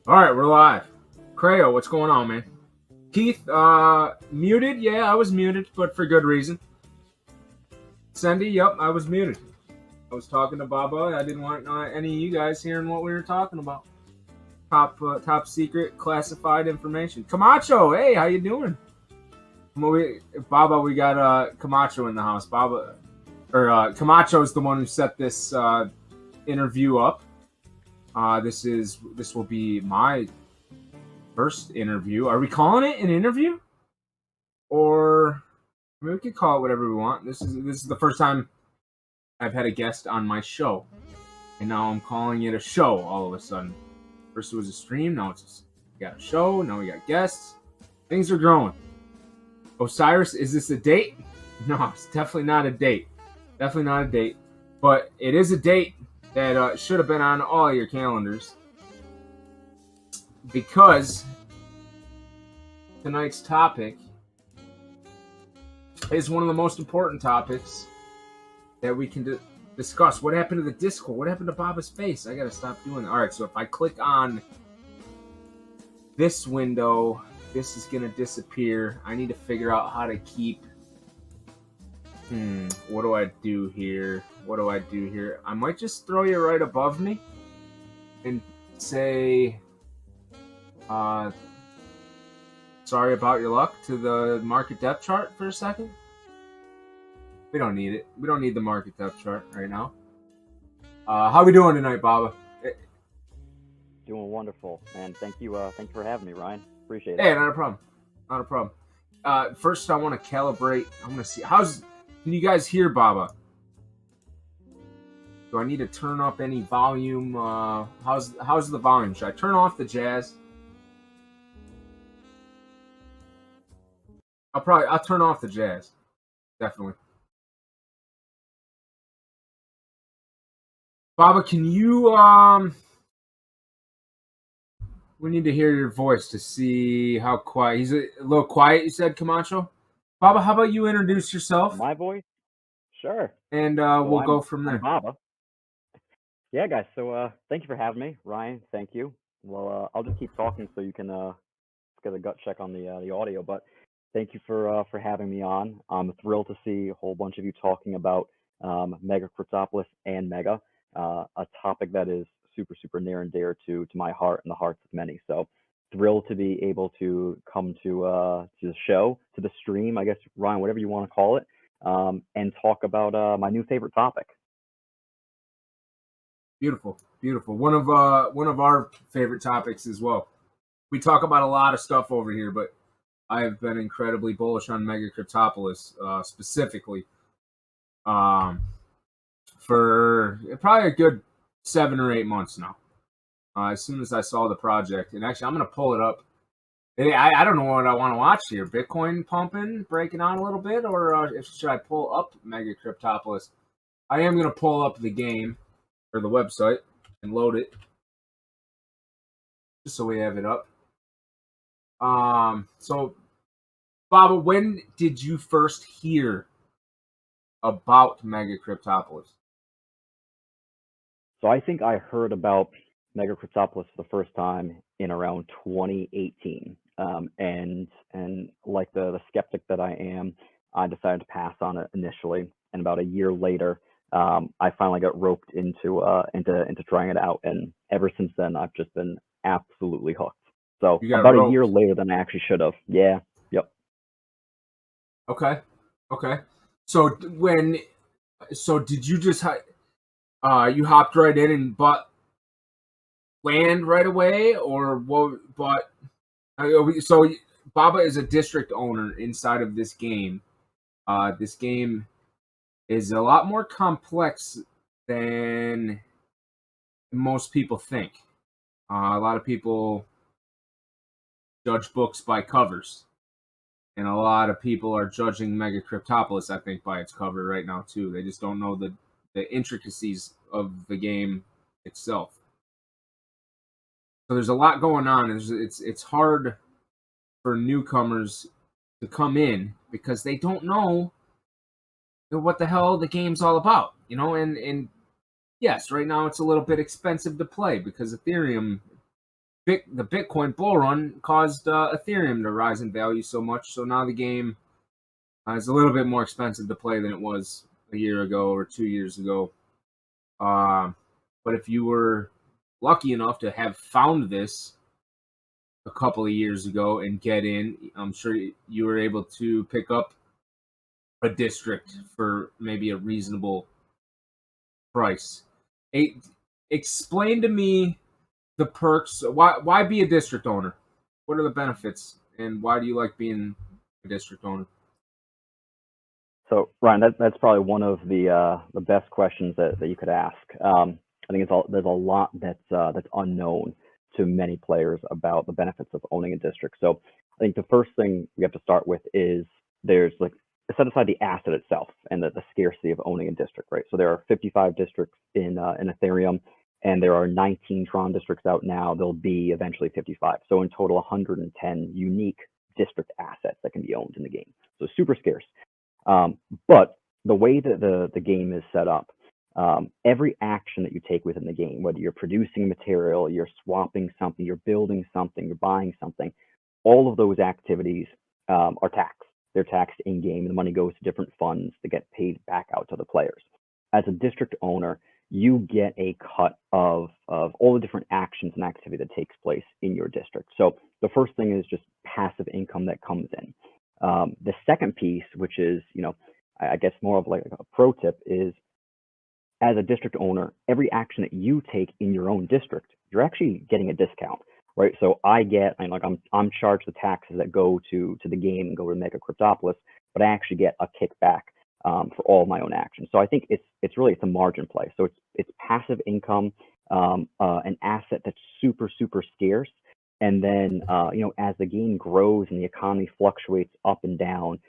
All right, we're live. Creo, what's going on, man? Keith, muted? Yeah, I was muted, but for good reason. Cindy, yep, I was muted. I was talking to Baba. I didn't want any of you guys hearing what we were talking about. Top secret, classified information. Camacho, hey, how you doing? Baba, we got Camacho in the house. Camacho is the one who set this interview up. This will be my first interview. Are we calling it an interview? Or I mean, we could call it whatever we want. This is the first time I've had a guest on my show, and now I'm calling it a show. All of a sudden, first it was a stream. Now we got a show. Now we got guests. Things are growing. Osiris, is this a date? No, it's definitely not a date. Definitely not a date. But it is a date that should have been on all your calendars, because tonight's topic is one of the most important topics that we can discuss. What happened to the Discord? What happened to Baba's face? I gotta stop doing that. All right, so if I click on this window, this is gonna disappear. I need to figure out how to keep. What do I do here? I might just throw you right above me and say, sorry about your luck to the market depth chart for a second. We don't need it. We don't need the market depth chart right now. How we doing tonight, Baba? Doing wonderful, man. Thank you for having me, Ryan. Appreciate it. Hey, not a problem. First, I want to calibrate. I want to see can you guys hear Baba? Do I need to turn up any volume? How's the volume? Should I turn off the jazz? I'll turn off the jazz. Definitely. Baba, can you we need to hear your voice to see how quiet. He's a little quiet, you said, Camacho? Baba, how about you introduce yourself? My voice? Sure. And we'll go from there. I'm Baba. Yeah, guys, so thank you for having me, Ryan. Thank you. Well, I'll just keep talking so you can get a gut check on the audio, but thank you for having me on. I'm thrilled to see a whole bunch of you talking about MegaCryptoPolis and Mega, a topic that is super, super near and dear to my heart and the hearts of many. So thrilled to be able to come to the show, to the stream, I guess, Ryan, whatever you want to call it, and talk about my new favorite topic. Beautiful. One of our favorite topics as well. We talk about a lot of stuff over here, but I have been incredibly bullish on MegaCryptoPolis specifically for probably a good 7 or 8 months now. As soon as I saw the project, and actually I'm going to pull it up. I don't know what I want to watch here. Bitcoin pumping, breaking out a little bit, or should I pull up MegaCryptoPolis? I am going to pull up the game or the website and load it just so we have it up. So, Baba, when did you first hear about MegaCryptoPolis? So I think I heard about MegaCryptoPolis for the first time in around 2018. And like the skeptic that I am, I decided to pass on it initially. And about a year later, I finally got roped into trying it out. And ever since then, I've just been absolutely hooked. So about a year later than I actually should have. Yeah. Yep. Okay. So did you just you hopped right in and bought land right away, or what? So Baba is a district owner inside of this game. This game is a lot more complex than most people think. A lot of people judge books by covers, and a lot of people are judging MegaCryptoPolis, I think, by its cover right now too. They just don't know the intricacies of the game itself. So there's a lot going on. It's hard for newcomers to come in because they don't know what the hell the game's all about, and yes, right now it's a little bit expensive to play because Ethereum the Bitcoin bull run caused Ethereum to rise in value so much. So now the game is a little bit more expensive to play than it was a year ago or 2 years ago. But if you were lucky enough to have found this a couple of years ago and get in, I'm sure you were able to pick up a district for maybe a reasonable price. Explain to me the perks. Why be a district owner? What are the benefits, and why do you like being a district owner? So Ryan, that's probably one of the best questions that you could ask. I think there's a lot that's unknown to many players about the benefits of owning a district. So I think the first thing we have to start with is there's like set aside the asset itself and the scarcity of owning a district, right? So there are 55 districts in Ethereum, and there are 19 Tron districts out now. There'll be eventually 55. So in total, 110 unique district assets that can be owned in the game. So super scarce. But the way that the game is set up, every action that you take within the game, whether you're producing material, you're swapping something, you're building something, you're buying something, all of those activities are taxed. They're taxed in game, and the money goes to different funds that get paid back out to the players. As a district owner, you get a cut of all the different actions and activity that takes place in your district. So the first thing is just passive income that comes in. The second piece, which is, I guess more of like a pro tip, is as a district owner, every action that you take in your own district, you're actually getting a discount, right? So I'm charged the taxes that go to the game and go to MegaCryptoPolis, but I actually get a kickback for all my own actions. So I think it's a margin play. So it's passive income, an asset that's super scarce. And then, as the game grows and the economy fluctuates up and down,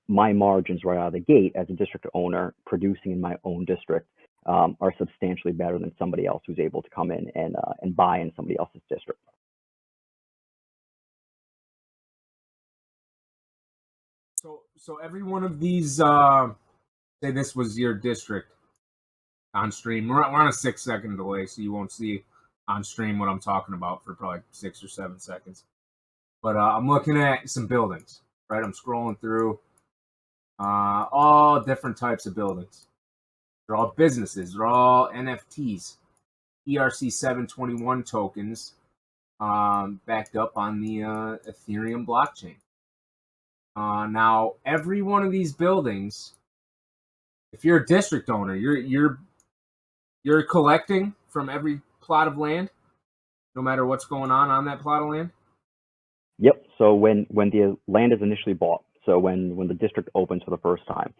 my margins right out of the gate as a district owner producing in my own district are substantially better than somebody else who's able to come in and buy in somebody else's district. So every one of these, say this was your district on stream. We're on a 6-second delay, so you won't see on stream what I'm talking about for probably 6 or 7 seconds. But I'm looking at some buildings, right? I'm scrolling through all different types of buildings. They're all businesses. They're all NFTs, ERC-721 tokens, backed up on the Ethereum blockchain. Now, every one of these buildings, if you're a district owner, you're collecting from every plot of land, no matter what's going on that plot of land. Yep. So when the land is initially bought, so when the district opens for the first time,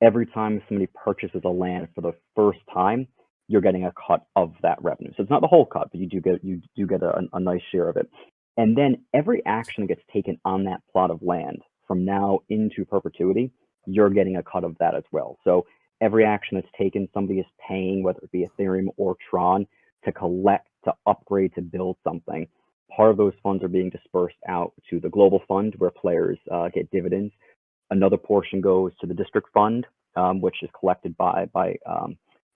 every time somebody purchases a land for the first time, you're getting a cut of that revenue. So it's not the whole cut, but you do get a nice share of it. And then every action that gets taken on that plot of land from now into perpetuity, you're getting a cut of that as well. So every action that's taken, somebody is paying, whether it be Ethereum or Tron, to collect, to upgrade, to build something. Part of those funds are being dispersed out to the global fund where players get dividends. Another portion goes to the district fund, which is collected by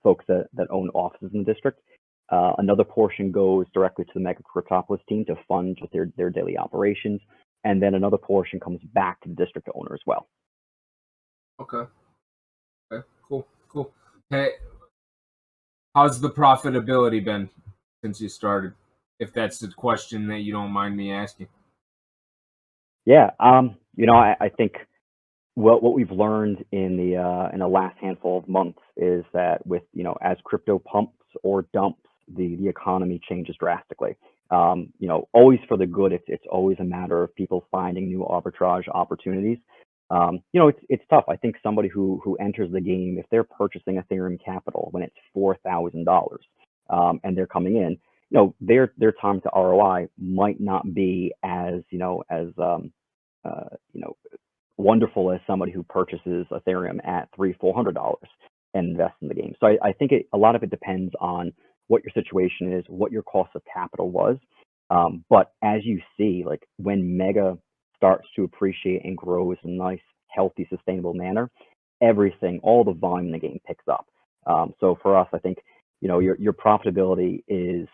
folks that own offices in the district. Another portion goes directly to the MegaCryptoPolis team to fund their daily operations. And then another portion comes back to the district owner as well. Okay, cool. Hey, how's the profitability been since you started? If that's the question that you don't mind me asking. Yeah, I think what we've learned in the last handful of months is that with as crypto pumps or dumps, the economy changes drastically. Always for the good. It's always a matter of people finding new arbitrage opportunities. It's tough. I think somebody who enters the game, if they're purchasing Ethereum Capital when it's $4,000, and they're coming in, their time to ROI might not be as wonderful as somebody who purchases Ethereum at $300-400 and invests in the game. So I think a lot of it depends on what your situation is, what your cost of capital was. But as you see, like when Mega starts to appreciate and grows in a nice, healthy, sustainable manner, all the volume in the game picks up. So for us, I think your profitability is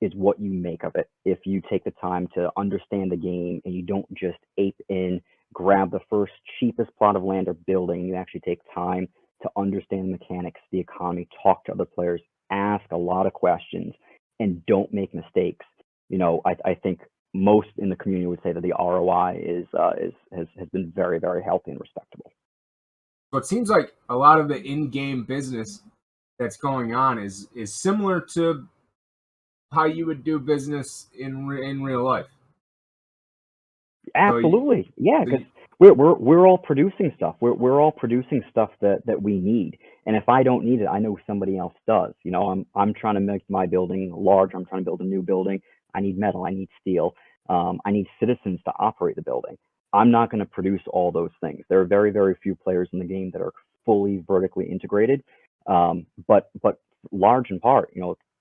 is what you make of it. If you take the time to understand the game and you don't just ape in, grab the first cheapest plot of land or building, you actually take time to understand the mechanics, the economy, talk to other players, ask a lot of questions, and don't make mistakes. I think most in the community would say that the ROI has been very, very healthy and respectable. So it seems like a lot of the in-game business that's going on is similar to how you would do business in real life. Absolutely, yeah, So because we're all producing stuff. We're all producing stuff that we need. And if I don't need it, I know somebody else does. I'm trying to make my building large. I'm trying to build a new building. I need metal. I need steel. I need citizens to operate the building. I'm not going to produce all those things. There are very, very few players in the game that are fully vertically integrated. But large in part,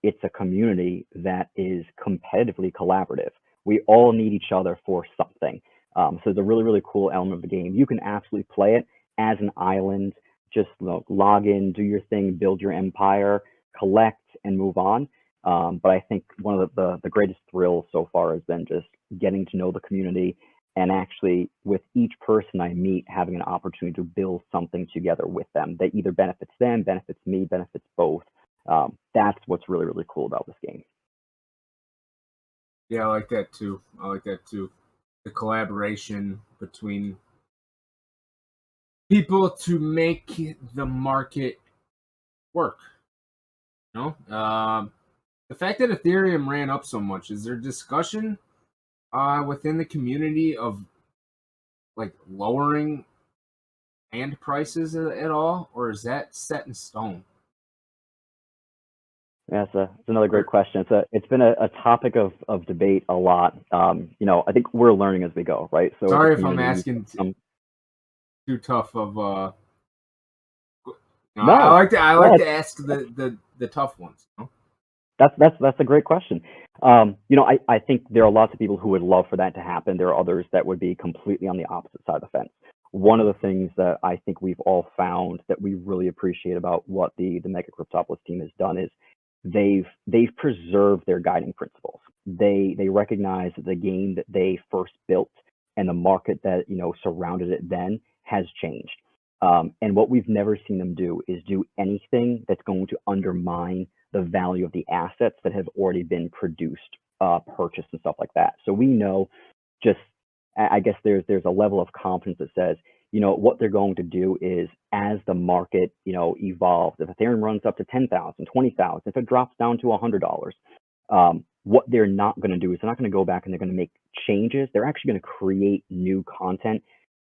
it's a community that is competitively collaborative. We all need each other for something. So it's a really, really cool element of the game. You can absolutely play it as an island, just log in, do your thing, build your empire, collect, and move on. But I think one of the greatest thrills so far has been just getting to know the community and actually with each person I meet, having an opportunity to build something together with them that either benefits them, benefits me, benefits both. That's what's really, really cool about this game. Yeah, I like that too. The collaboration between people to make the market work. The fact that Ethereum ran up so much, is there discussion within the community of like lowering land prices at all, or is that set in stone? Yeah, it's another great question. It's been a topic of debate a lot. I think we're learning as we go, right? So as a Sorry if I'm community, asking too tough of I no, like to no, ask the tough ones. that's a great question. I think there are lots of people who would love for that to happen. There are others that would be completely on the opposite side of the fence. One of the things that I think we've all found that we really appreciate about what the MegaCryptoPolis team has done is they've preserved their guiding principles. They recognize that the game that they first built and the market that surrounded it then has changed. And what we've never seen them do is do anything that's going to undermine the value of the assets that have already been produced, purchased, and stuff like that. So we know, just I guess there's a level of confidence that says, what they're going to do is as the market, evolves, if Ethereum runs up to 10,000, 20,000, if it drops down to $100, what they're not going to do is they're not going to go back and they're going to make changes. They're actually going to create new content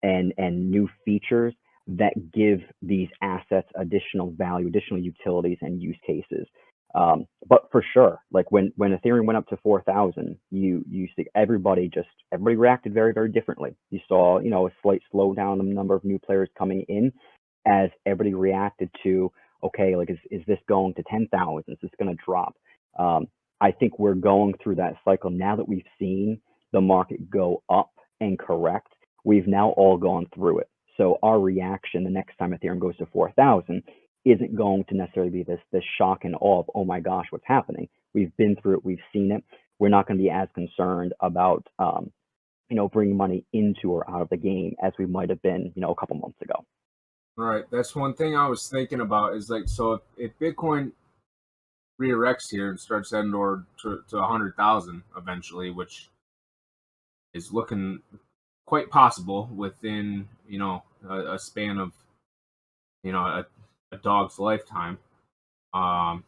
and new features that give these assets additional value, additional utilities and use cases. But for sure, like when Ethereum went up to 4,000, you see everybody reacted very, very differently. You saw, a slight slowdown in the number of new players coming in as everybody reacted to, okay, like is this going to 10,000? Is this going to drop? I think we're going through that cycle now that we've seen the market go up and correct. We've now all gone through it. So our reaction the next time Ethereum goes to 4,000 isn't going to necessarily be this shock and awe of, oh my gosh, what's happening? We've been through it, we've seen it. We're not going to be as concerned about bringing money into or out of the game as we might have been, a couple months ago. Right. That's one thing I was thinking about is like, so if Bitcoin re-erects here and starts heading toward to 100,000 eventually, which is looking quite possible within a span of a dog's lifetime, hell,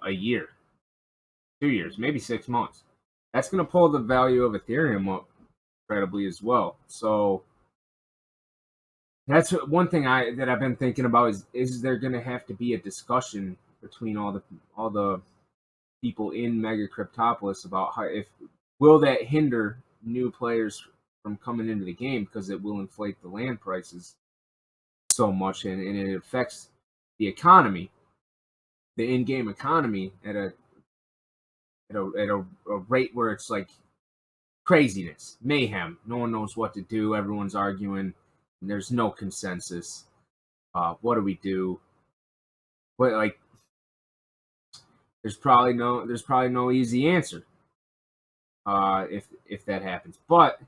a year, 2 years, maybe 6 months. That's going to pull the value of Ethereum up incredibly as well. So that's one thing that I've been thinking about is there going to have to be a discussion between all the people in MegaCryptoPolis about will that hinder new players from coming into the game because it will inflate the land prices so much and it affects the economy, the in-game economy at a rate where it's like craziness, mayhem. No one knows what to do. Everyone's arguing. And there's no consensus. What do we do? What there's probably no easy answer if that happens. But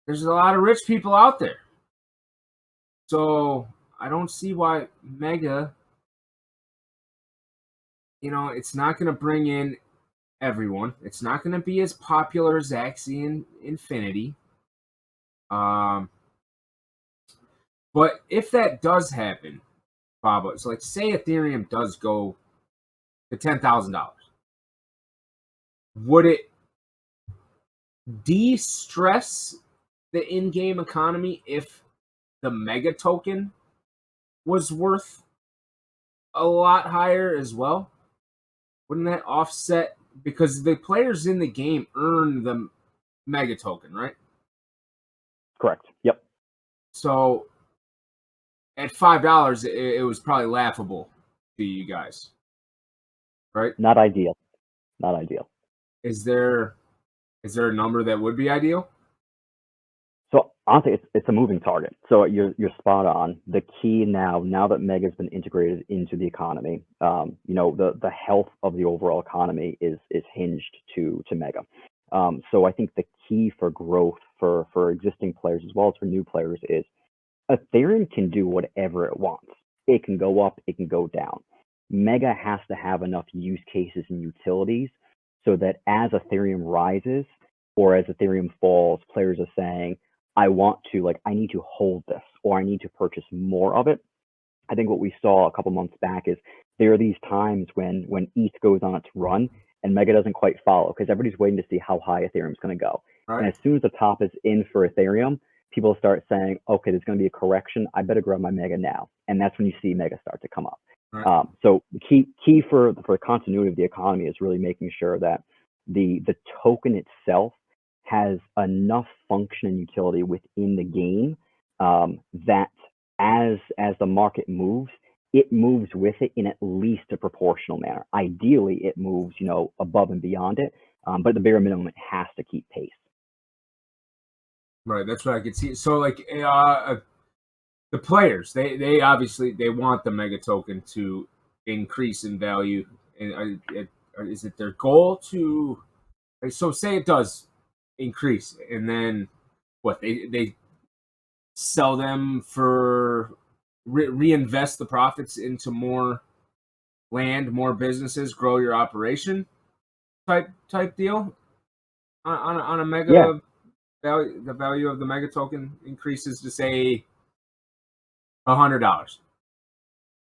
there's a lot of rich people out there. So I don't see why Mega, it's not going to bring in everyone. It's not going to be as popular as Axie and Infinity. But if that does happen, Bob, so like say Ethereum does go to $10,000, would it de-stress the in-game economy if the Mega token was worth a lot higher as well? Wouldn't that offset, because the players in the game earn the Mega token, right? Correct. Yep. So at $5, it was probably laughable to you guys, right? Not ideal. Not ideal. Is there a number that would be ideal? So honestly, it's a moving target. So you're spot on. The key now that Mega's been integrated into the economy, the health of the overall economy is hinged to Mega. So I think the key for growth for existing players as well as for new players is Ethereum can do whatever it wants. It can go up, it can go down. Mega has to have enough use cases and utilities so that as Ethereum rises or as Ethereum falls, players are saying, I need to hold this or I need to purchase more of it. I think what we saw a couple months back is there are these times when ETH goes on its run and Mega doesn't quite follow because everybody's waiting to see how high Ethereum's going to go. Right. And as soon as the top is in for Ethereum, people start saying, okay, there's going to be a correction. I better grab my Mega now. And that's when you see Mega start to come up. Right. So the key for the continuity of the economy is really making sure that the token itself has enough function and utility within the game that as the market moves, it moves with it in at least a proportional manner. Ideally, it moves, above and beyond it, but at the bare minimum, it has to keep pace. Right, that's what I could see. So, like, the players, they obviously they want the Mega token to increase in value, and is it their goal to? So, say it does increase, and then what? They sell them for reinvest the profits into more land, more businesses, grow your operation type deal on a Mega. Yeah. Value, the value of the Mega token increases to say $100.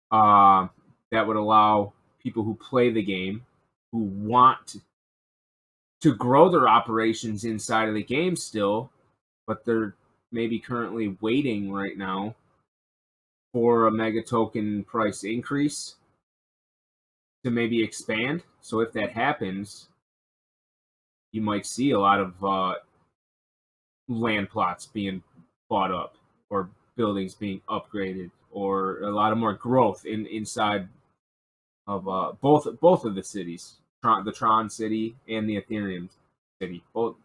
That would allow people who play the game, who want to grow their operations inside of the game still, but they're maybe currently waiting right now for a Mega token price increase to maybe expand. So if that happens, you might see a lot of land plots being bought up or buildings being upgraded or a lot of more growth inside of both of the cities, the Tron city and the Ethereum city. Both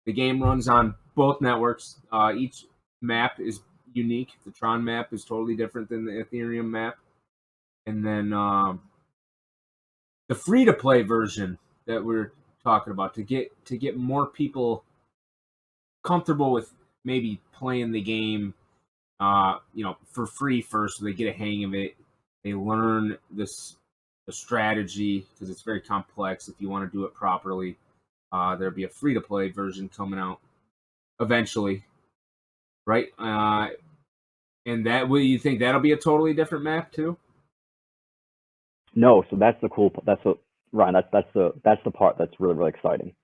the game runs on both networks. Each map is unique. The Tron map is totally different than the Ethereum map, and then the free to play version that we're talking about to get more people comfortable with maybe playing the game for free first, so they get a hang of it. They learn the strategy because it's very complex. If you want to do it properly, there'll be a free to play version coming out eventually, right? And that, will you think that'll be a totally different map too? No, so that's the cool. Ryan. That's the part that's really really exciting.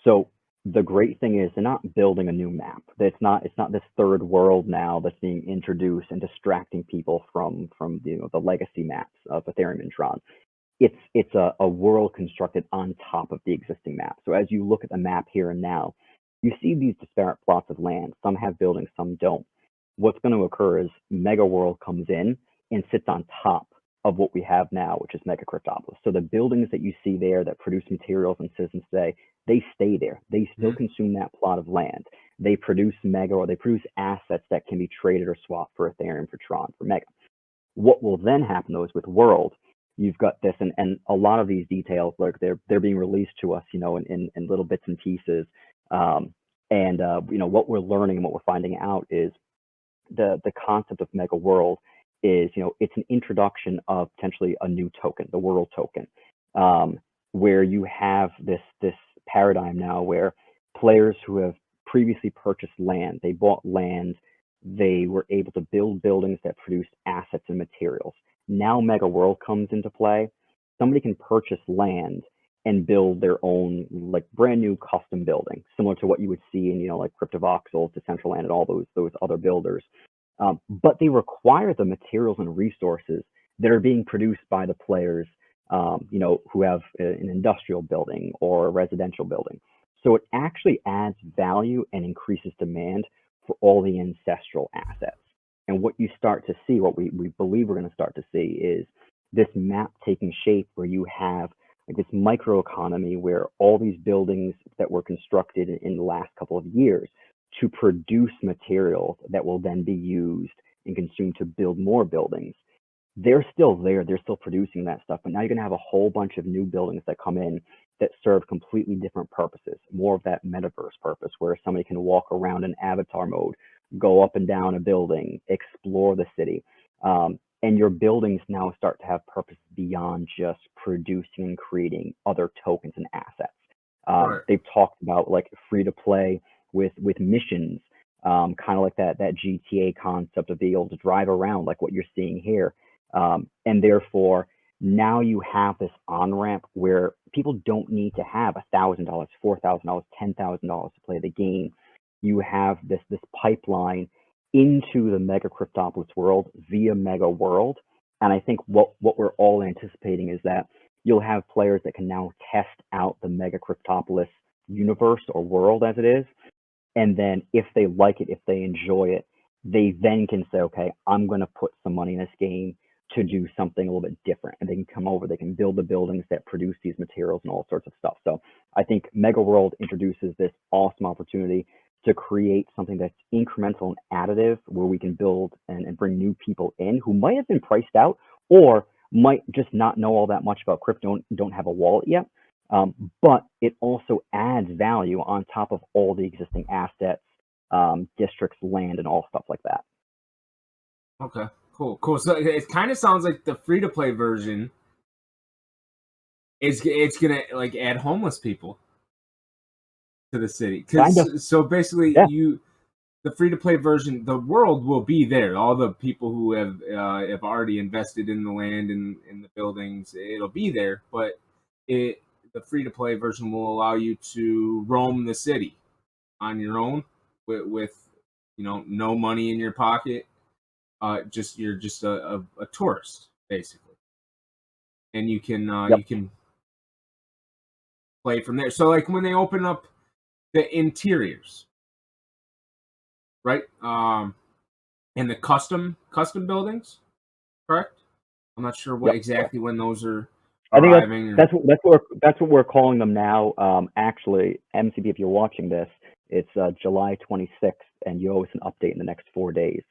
So the great thing is they're not building a new map. It's not this third world now that's being introduced and distracting people from the legacy maps of Ethereum and Tron. It's a world constructed on top of the existing map. So as you look at the map here and now, you see these disparate plots of land. Some have buildings, some don't. What's going to occur is Mega World comes in and sits on top of what we have now, which is MegaCryptoPolis. So the buildings that you see there that produce materials and citizens today, they stay there. They still consume that plot of land. They produce Mega, or they produce assets that can be traded or swapped for Ethereum, for Tron, for Mega. What will then happen though is with World, you've got this, and a lot of these details, like they're being released to us, in little bits and pieces. Um, and what we're learning and what we're finding out is the concept of Mega World is, it's an introduction of potentially a new token, the World token, where you have this paradigm now where players who have previously purchased land, they bought land, they were able to build buildings that produced assets and materials. Now Mega World comes into play. Somebody can purchase land and build their own like brand new custom building, similar to what you would see in like CryptoVoxels, Decentraland, and all those other builders. But they require the materials and resources that are being produced by the players, who have an industrial building or a residential building. So it actually adds value and increases demand for all the ancestral assets. And what you start to see, what we believe we're going to start to see, is this map taking shape where you have like this microeconomy where all these buildings that were constructed in the last couple of years to produce materials that will then be used and consumed to build more buildings. They're still there, they're still producing that stuff, but now you're going to have a whole bunch of new buildings that come in that serve completely different purposes, more of that metaverse purpose where somebody can walk around in avatar mode, go up and down a building, explore the city. And your buildings now start to have purpose beyond just producing and creating other tokens and assets. Right. They've talked about like free to play with missions, kind of like that GTA concept of being able to drive around like what you're seeing here. And therefore, now you have this on ramp where people don't need to have $1,000, $4,000, $10,000 to play the game. You have this pipeline into the MegaCryptoPolis world via Mega World. And I think what we're all anticipating is that you'll have players that can now test out the MegaCryptoPolis universe or world as it is. And then if they like it, if they enjoy it, they then can say, okay, I'm going to put some money in this game to do something a little bit different. And they can come over, they can build the buildings that produce these materials and all sorts of stuff. So I think Mega World introduces this awesome opportunity to create something that's incremental and additive where we can build and bring new people in who might have been priced out or might just not know all that much about crypto and don't have a wallet yet. But it also adds value on top of all the existing assets, districts, land, and all stuff like that. Okay. Cool. So it kind of sounds like the free to play version is it's gonna like add homeless people to the city Kind of. because so basically Yeah. the free to play version, the world will be there. All the people who have already invested in the land and in the buildings, it'll be there. But the free to play version will allow you to roam the city on your own with no money in your pocket. You're just a tourist basically, and Yep. you can play from there. So like when they open up the interiors, right? And the custom buildings, correct? I'm not sure what Yep. exactly when those are I think arriving. that's what we're calling them now. Actually, MCB, if you're watching this, it's July 26th, and you owe us an update in the next 4 days.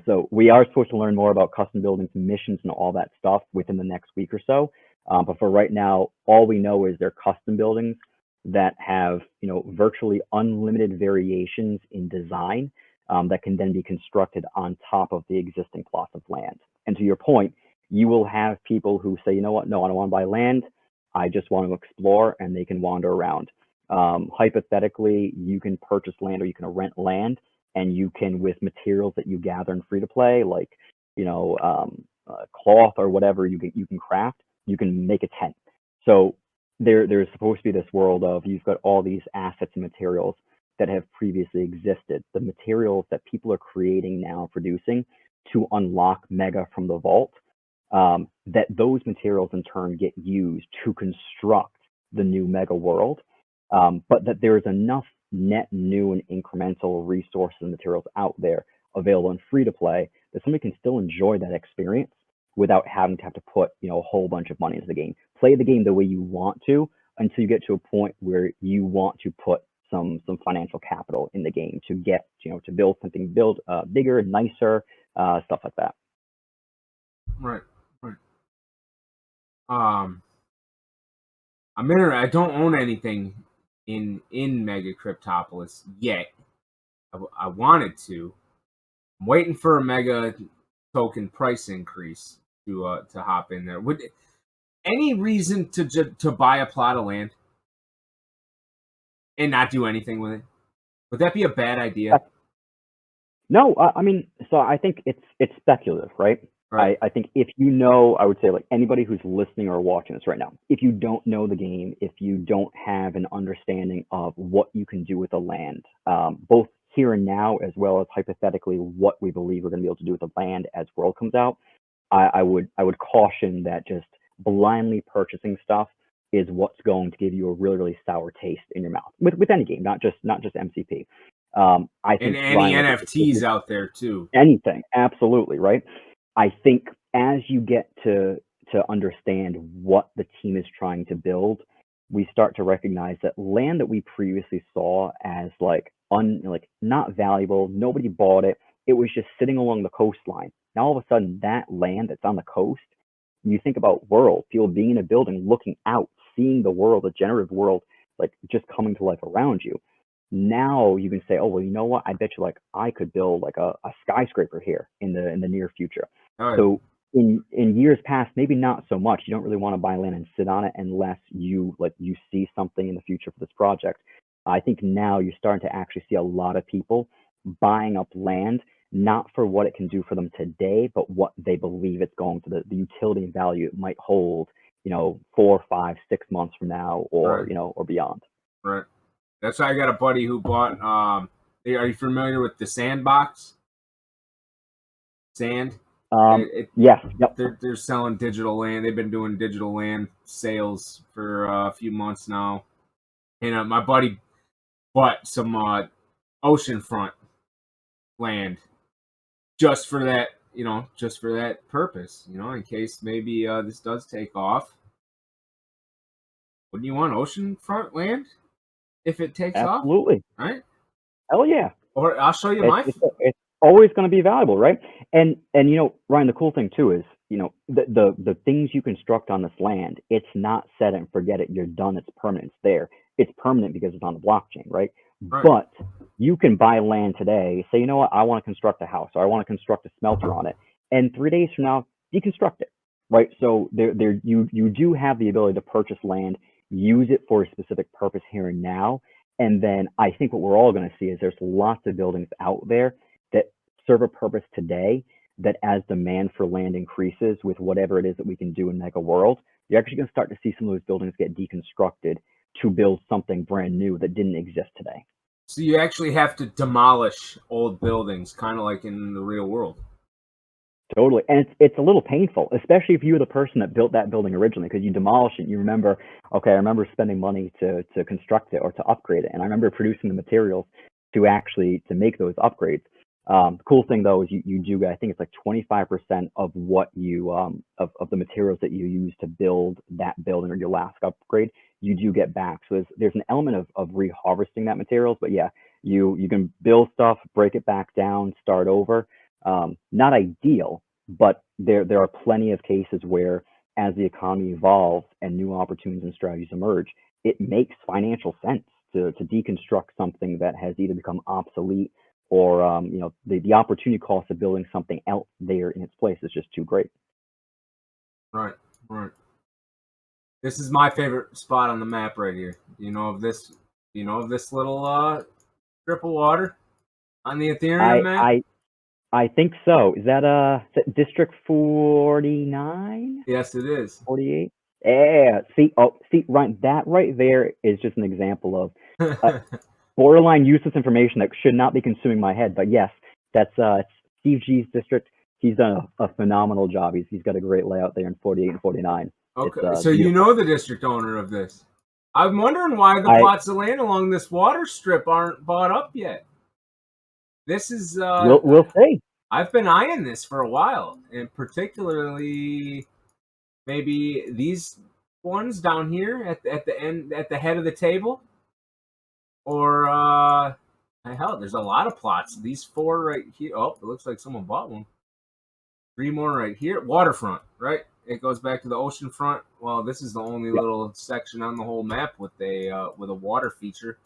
So we are supposed to learn more about custom buildings, missions, and all that stuff within the next week or so. But for right now, all we know is they're custom buildings that have virtually unlimited variations in design, that can then be constructed on top of the existing plots of land. And to your point, you will have people who say, you know what, no, I don't want to buy land. I just want to explore, and they can wander around. Hypothetically, you can purchase land or you can rent land, and you can, with materials that you gather in free to play, like cloth or whatever you can craft, you can make a tent. So there's supposed to be this world of you've got all these assets and materials that have previously existed, the materials that people are creating now, producing to unlock Mega from the vault, that those materials in turn get used to construct the new Mega world, but that there is enough net new and incremental resources and materials out there available and free to play that somebody can still enjoy that experience without having to have to put a whole bunch of money into the game. Play the game the way you want to until you get to a point where you want to put some financial capital in the game to get to build something bigger, nicer, stuff like that. Right. Right. I don't own anything in MegaCryptoPolis yet. I wanted to. I'm waiting for a Mega token price increase to hop in there. Would any reason to buy a plot of land and not do anything with it? Would that be a bad idea? No, I mean, so I think it's speculative, right? Right. I think if you know, I would say like anybody who's listening or watching this right now, if you don't know the game, if you don't have an understanding of what you can do with the land, both here and now, as well as hypothetically what we believe we're going to be able to do with the land as World comes out, I would caution that just blindly purchasing stuff is what's going to give you a really, really sour taste in your mouth with any game, not just MCP. I And think any Ryan, NFTs out there too. anything, absolutely, right? I think as you get to understand what the team is trying to build, we start to recognize that land that we previously saw as like not valuable, nobody bought it, it was just sitting along the coastline. Now all of a sudden that land that's on the coast, you think about world, people being in a building, looking out, seeing the world, the generative world, like just coming to life around you. Now you can say, oh well, you know what? I bet you like I could build like a skyscraper here in the near future. Oh, So in years past, maybe not so much. You don't really want to buy land and sit on it unless you see something in the future for this project. I think now you're starting to actually see a lot of people buying up land, not for what it can do for them today, but what they believe it's going to, the utility and value it might hold, 4, 5, 6 months from now, or right. or beyond. Right. That's why I got a buddy who bought. Are you familiar with the Sandbox? Sand. Yes, yep, They're selling digital land. They've been doing digital land sales for a few months now. And my buddy bought some oceanfront land just for that. Just for that purpose. In case maybe this does take off. Wouldn't you want oceanfront land if it takes off? absolutely. Right. Hell yeah. Or I'll show you It's always going to be valuable, right? And Ryan, the cool thing too is, the things you construct on this land, it's not set it and forget it. You're done. It's permanent. It's there. It's permanent because it's on the blockchain, right? Right. But you can buy land today, say, you know what, I want to construct a house or I want to construct a smelter on it, and 3 days from now, deconstruct it, right? So you do have the ability to purchase land, use it for a specific purpose here and now, and then I think what we're all going to see is there's lots of buildings out there that serve a purpose today that as demand for land increases with whatever it is that we can do in Mega World, you're actually going to start to see some of those buildings get deconstructed to build something brand new that didn't exist today. So you actually have to demolish old buildings, kind of like in the real world. Totally. And it's a little painful, especially if you were the person that built that building originally, because you demolish it. You remember, okay, I remember spending money to construct it or to upgrade it. And I remember producing the materials to make those upgrades. The cool thing though is you do, I think it's like 25% of what you, of the materials that you use to build that building or your last upgrade, you do get back. So there's an element of reharvesting that materials, but yeah, you can build stuff, break it back down, start over. Not ideal, but there are plenty of cases where, as the economy evolves and new opportunities and strategies emerge, it makes financial sense to deconstruct something that has either become obsolete or the opportunity cost of building something else there in its place is just too great. Right, right. This is my favorite spot on the map right here. You know of this? You know of this little strip of water on the Ethereum map? I think so. Is that District 49? Yes, it is. 48? Yeah. See, Ryan, that right there is just an example of borderline useless information that should not be consuming my head. But yes, that's Steve G's district. He's done a phenomenal job. He's got a great layout there in 48 and 49. Okay, It's so you beautiful. know the district owner of this. I'm wondering why the plots of land along this water strip aren't bought up yet. This is We'll see. I've been eyeing this for a while, and particularly maybe these ones down here at the end, at the head of the table, or hell, there's a lot of plots. These 4 right here. Oh, it looks like someone bought one. 3 more right here. Waterfront, right? it goes back to the ocean front. Well, this is the only Yeah, little section on the whole map with a water feature.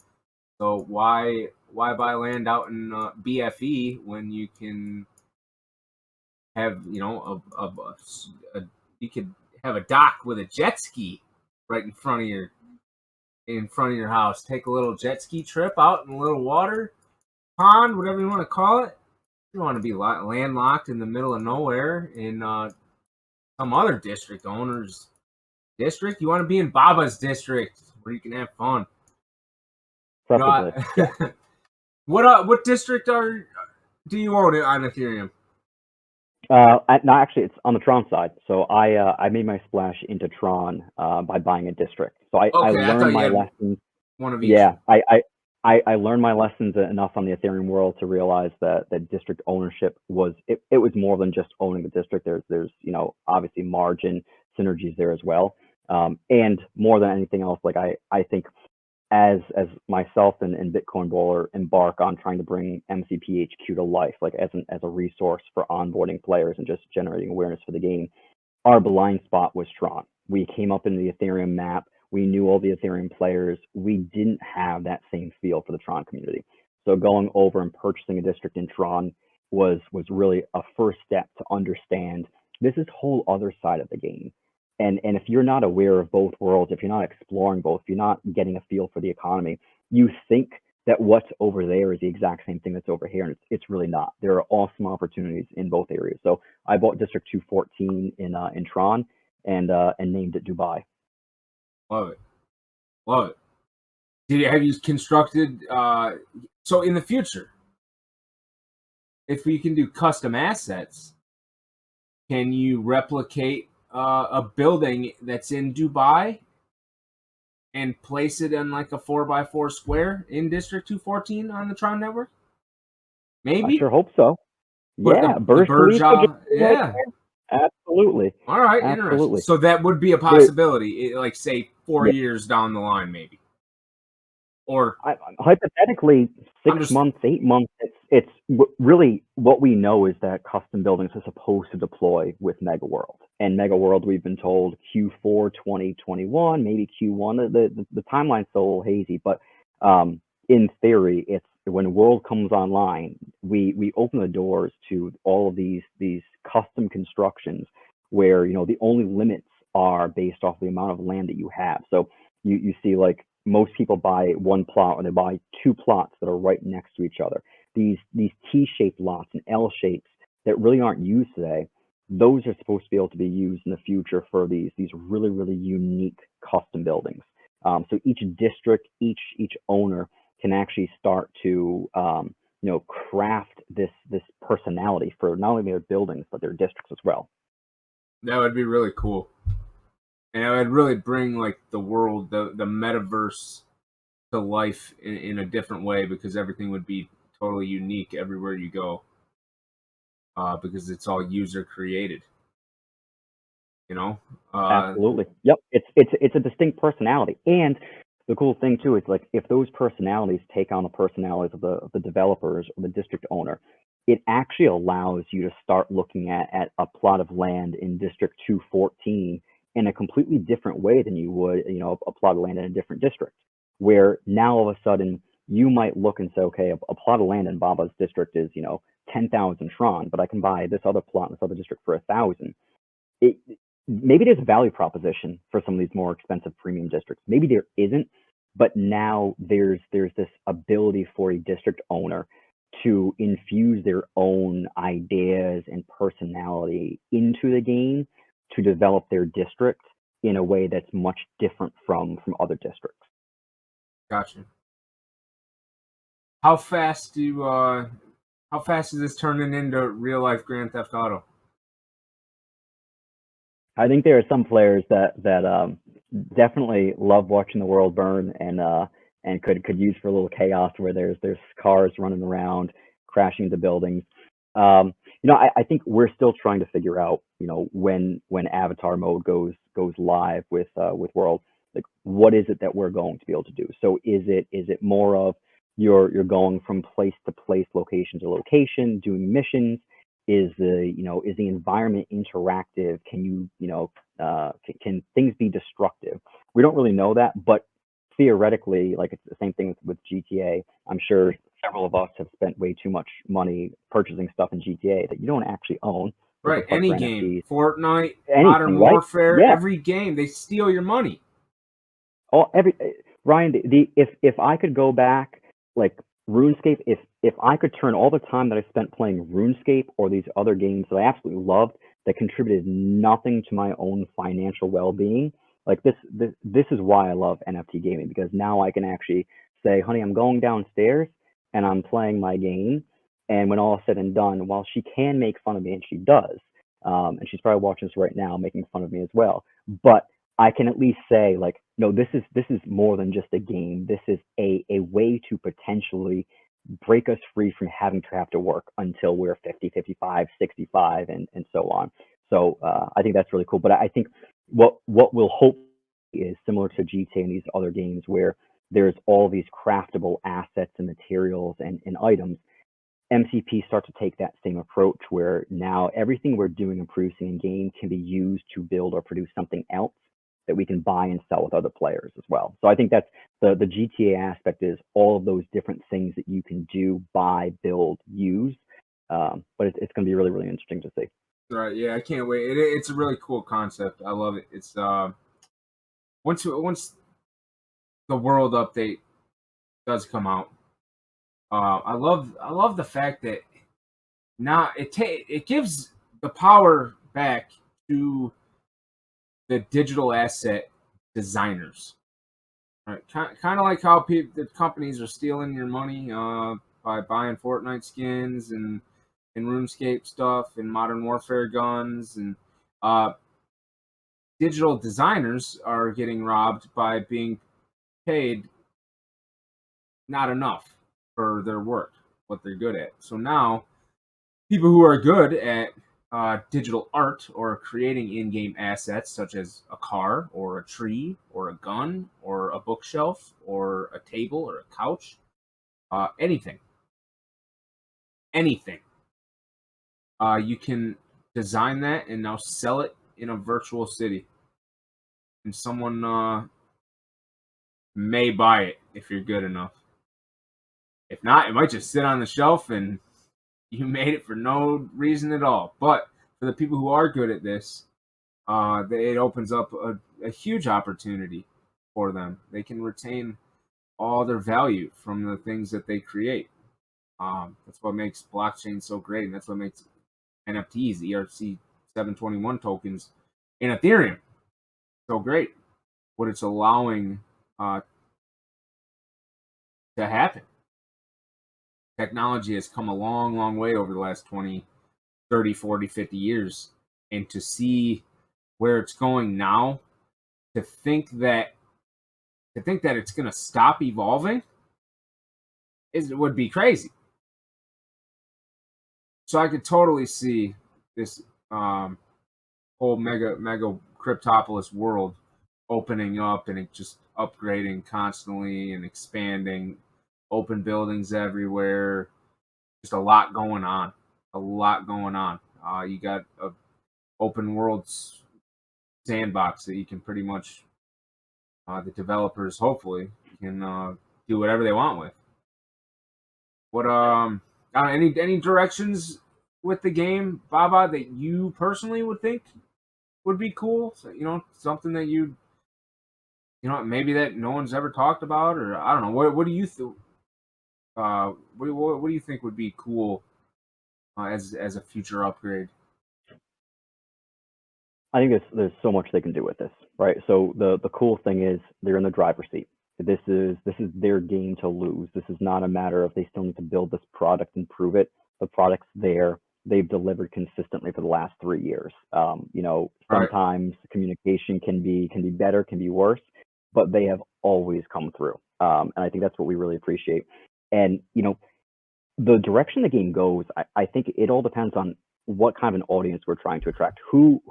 So why buy land out in BFE when you can have you could have a dock with a jet ski right in front of your house. Take a little jet ski trip out in a little water pond, whatever you want to call it. You don't want to be landlocked in the middle of nowhere in some other district owner's district. You want to be in Baba's district where you can have fun. You know, preferably. Yeah. what district do you own it on Ethereum? No, actually, it's on the Tron side. So I made my splash into Tron by buying a district. So I Okay, I thought learned you my had lessons. one of each. Yeah, I learned my lessons enough on the Ethereum world to realize that district ownership it was more than just owning the district. There's obviously margin synergies there as well, and more than anything else, like I think as myself and Bitcoin Bowler embark on trying to bring MCPHQ to life, like as a resource for onboarding players and just generating awareness for the game, our blind spot was Tron. We came up in the Ethereum map. We knew all the Ethereum players. We didn't have that same feel for the Tron community. So going over and purchasing a district in Tron was really a first step to understand this is whole other side of the game. And if you're not aware of both worlds, if you're not exploring both, if you're not getting a feel for the economy, you think that what's over there is the exact same thing that's over here, and it's really not. There are awesome opportunities in both areas. So I bought District 214 in Tron and named it Dubai. Love it, love it. Have you constructed? So in the future, if we can do custom assets, can you replicate a building that's in Dubai and place it in like a 4x4 square in District 214 on the Tron network? I Maybe sure hope so. put Yeah, the Burj Burj Khalifa just Al. right Yeah. there. Absolutely, All right. Interesting. absolutely. So that would be a There, possibility, like say 4 years down the line, maybe. Or hypothetically, I'm six just months, 8 months. Really what we know is that custom buildings are supposed to deploy with Mega World. And Mega World, we've been told Q4 2021, maybe Q1. The timeline's still a little hazy, but in theory, it's when World comes online, we open the doors to all of these custom constructions where the only limits are based off the amount of land that you have. So you see, like, most people buy one plot or they buy two plots that are right next to each other. These T-shaped lots and L shapes that really aren't used today, those are supposed to be able to be used in the future for these really, really unique custom buildings. So each district, each owner can actually start to craft this personality for not only their buildings but their districts as well. that would be really cool, and it would really bring like the world, the metaverse to life in a different way because everything would be totally unique everywhere you go. Because it's all user created. You know. Absolutely. Yep. It's a distinct personality. And the cool thing too is, like, if those personalities take on the personalities of the developers or the district owner, it actually allows you to start looking at a plot of land in District 214 in a completely different way than you would, a plot of land in a different district. Where now all of a sudden you might look and say, okay, a plot of land in Baba's district is, 10,000 Tron, but I can buy this other plot in this other district for 1,000. It Maybe there's a value proposition for some of these more expensive premium districts. Maybe there isn't, but now there's this ability for a district owner to infuse their own ideas and personality into the game to develop their district in a way that's much different from other districts. Gotcha. How fast do how fast is this turning into real life Grand Theft Auto? I think there are some players that definitely love watching the world burn and could use for a little chaos where there's cars running around, crashing into buildings. I think we're still trying to figure out, when Avatar mode goes live with World, like, what is it that we're going to be able to do? So is it more of you're going from place to place, location to location, doing missions? Is the environment interactive? Can can things be destructive? We don't really know that, but theoretically, like it's the same thing with GTA. I'm sure several of us have spent way too much money purchasing stuff in GTA that you don't actually own. They Right. just put Any for game, NFTs. Fortnite, Modern Anything, right? Warfare, Yeah. every game, they steal your money. All every Ryan, if I could go back, like RuneScape, if I could turn all the time that I spent playing RuneScape or these other games that I absolutely loved that contributed nothing to my own financial well-being, like this is why I love NFT gaming, because now I can actually say, honey, I'm going downstairs and I'm playing my game, and when all is said and done, while she can make fun of me, and she does, and she's probably watching this right now making fun of me as well, but I can at least say, like, no, this is more than just a game. This is a way to potentially break us free from having to have to work until we're 50, 55, 65, and so on. So I think that's really cool. But I think what we'll hope is similar to GTA and these other games where there's all these craftable assets and materials and items. MCP start to take that same approach where now everything we're doing and producing in game can be used to build or produce something else that we can buy and sell with other players as well. So I think that's the GTA aspect, is all of those different things that you can do, buy, build, use. But it's going to be really, really interesting to see. Right. Yeah, I can't wait. It's a really cool concept. I love it. It's once the world update does come out, I love the fact that now it gives the power back to the digital asset designers. Right. Kind of like how the companies are stealing your money by buying Fortnite skins and RuneScape stuff and Modern Warfare guns, and uh, digital designers are getting robbed by being paid not enough for their work, what they're good at. So now people who are good at digital art or creating in-game assets such as a car or a tree or a gun or a bookshelf or a table or a couch, anything, anything, you can design that and now sell it in a virtual city, and someone may buy it if you're good enough. If not, it might just sit on the shelf and you made it for no reason at all. But for the people who are good at this, it opens up a huge opportunity for them. They can retain all their value from the things that they create. That's what makes blockchain so great, and that's what makes NFTs, ERC 721 tokens, in Ethereum so great. What it's allowing to happen. Technology has come a long, long way over the last 20, 30, 40, 50 years. And to see where it's going now, to think that it's going to stop evolving would be crazy. So I could totally see this whole MegaCryptoPolis world opening up and it just upgrading constantly and expanding, open buildings everywhere, just a lot going on. A lot going on. You got a open world sandbox that you can pretty much the developers hopefully can do whatever they want with. What any directions with the game, Baba, that you personally would think would be cool? So, something that maybe that no one's ever talked about, or I don't know. What do you think? What do you think would be cool as a future upgrade? I think there's so much they can do with this, right? So the cool thing is they're in the driver's seat. This is their game to lose. This is not a matter of they still need to build this product and prove it. The product's there. They've delivered consistently for the last 3 years. Right. Sometimes communication can be better, can be worse, but they have always come through. And I think that's what we really appreciate. And the direction the game goes, I think it all depends on what kind of an audience we're trying to attract. Who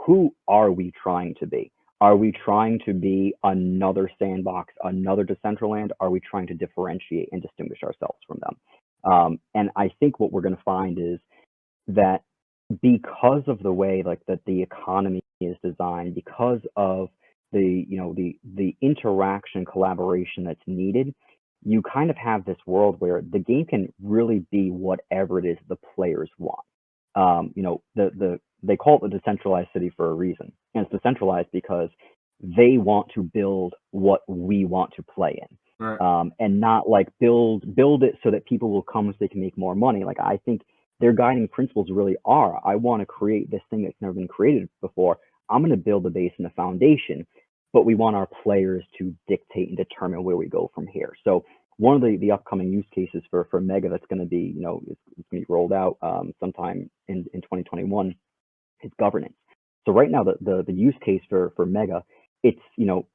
are we trying to be? Are we trying to be another sandbox, another Decentraland? Are we trying to differentiate and distinguish ourselves from them? And I think what we're going to find is that because of the way like that the economy is designed, because of the interaction collaboration that's needed, you kind of have this world where the game can really be whatever it is the players want. They call it the decentralized city for a reason, and it's decentralized because they want to build what we want to play in. Right. And not like build it so that people will come so they can make more money. Like I think their guiding principles really are: I want to create this thing that's never been created before. I'm going to build the base and the foundation, but we want our players to dictate and determine where we go from here. So one of the upcoming use cases for Mega that's going to be it's going to be rolled out sometime in 2021 is governance. So right now the use case for Mega, it's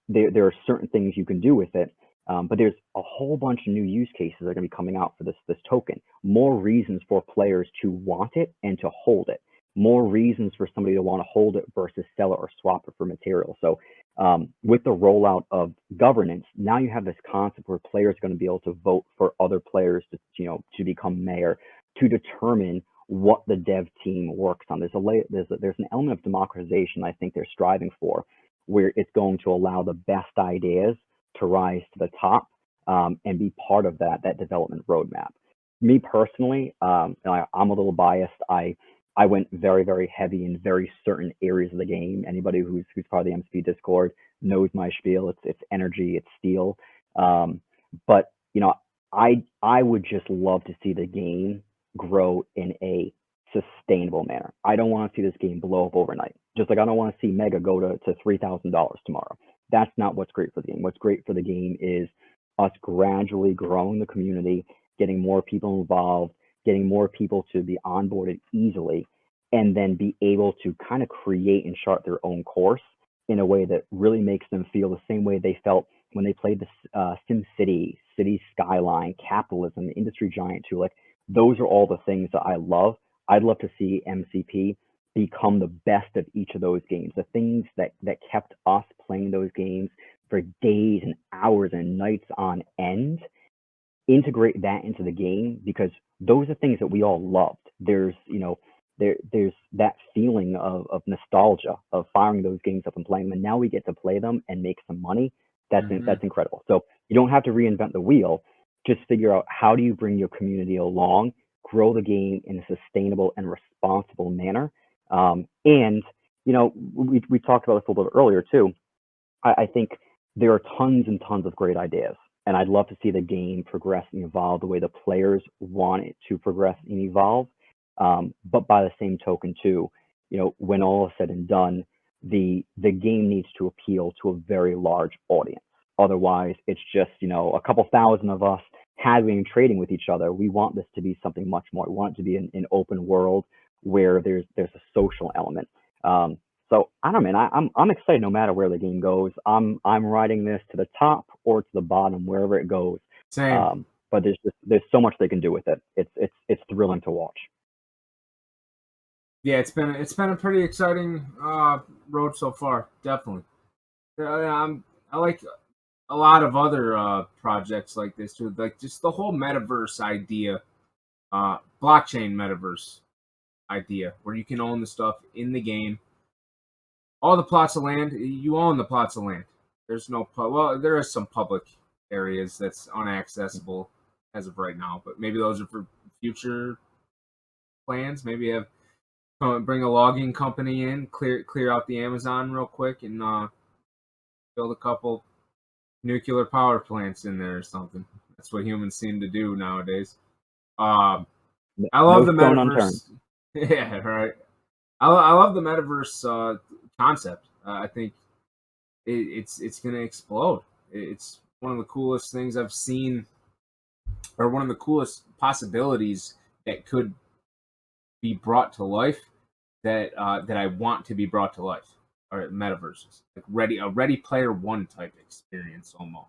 there are certain things you can do with it, but there's a whole bunch of new use cases that are going to be coming out for this token. More reasons for players to want it and to hold it. More reasons for somebody to want to hold it versus sell it or swap it for material. So with the rollout of governance, now you have this concept where players are going to be able to vote for other players to become mayor, to determine what the dev team works on. There's an element of democratization I think they're striving for, where it's going to allow the best ideas to rise to the top and be part of that development roadmap. Me personally, I'm a little biased. I went very, very heavy in very certain areas of the game. Anybody who's part of the MCP Discord knows my spiel. It's energy, it's steel. But I would just love to see the game grow in a sustainable manner. I don't want to see this game blow up overnight. Just like I don't want to see Mega go to $3,000 tomorrow. That's not what's great for the game. What's great for the game is us gradually growing the community, getting more people involved, getting more people to be onboarded easily, and then be able to kind of create and chart their own course in a way that really makes them feel the same way they felt when they played the Sim City, City Skyline, Capitalism, Industry Giant 2. Like those are all the things that I love. I'd love to see MCP become the best of each of those games. The things that kept us playing those games for days and hours and nights on end, integrate that into the game, because those are things that we all loved. There's there's that feeling of nostalgia of firing those games up and playing them, and now we get to play them and make some money. That's incredible. So you don't have to reinvent the wheel. Just figure out how do you bring your community along, grow the game in a sustainable and responsible manner. And we talked about this a little bit earlier too. I think there are tons and tons of great ideas, and I'd love to see the game progress and evolve the way the players want it to progress and evolve. But by the same token, too, when all is said and done, the game needs to appeal to a very large audience. Otherwise, it's just a couple thousand of us having and trading with each other. We want this to be something much more. We want it to be an open world where there's a social element. So I don't know, man. I'm excited no matter where the game goes. I'm riding this to the top or to the bottom, wherever it goes. Same. But there's so much they can do with it. It's thrilling to watch. Yeah, it's been a pretty exciting road so far. Definitely. I like a lot of other projects like this too. Like just the whole metaverse idea, blockchain metaverse idea, where you can own the stuff in the game. All the plots of land, you own the plots of land. There's no well, there is some public areas that's unaccessible as of right now, but maybe those are for future plans. Maybe have bring a logging company in, clear out the Amazon real quick, and build a couple nuclear power plants in there or something. That's what humans seem to do nowadays. I love the metaverse. Yeah, right. I love the metaverse concept. I think it's going to explode. It's one of the coolest things I've seen, or one of the coolest possibilities that could be brought to life. That I want to be brought to life, or metaverses, like a Ready Player One type experience almost.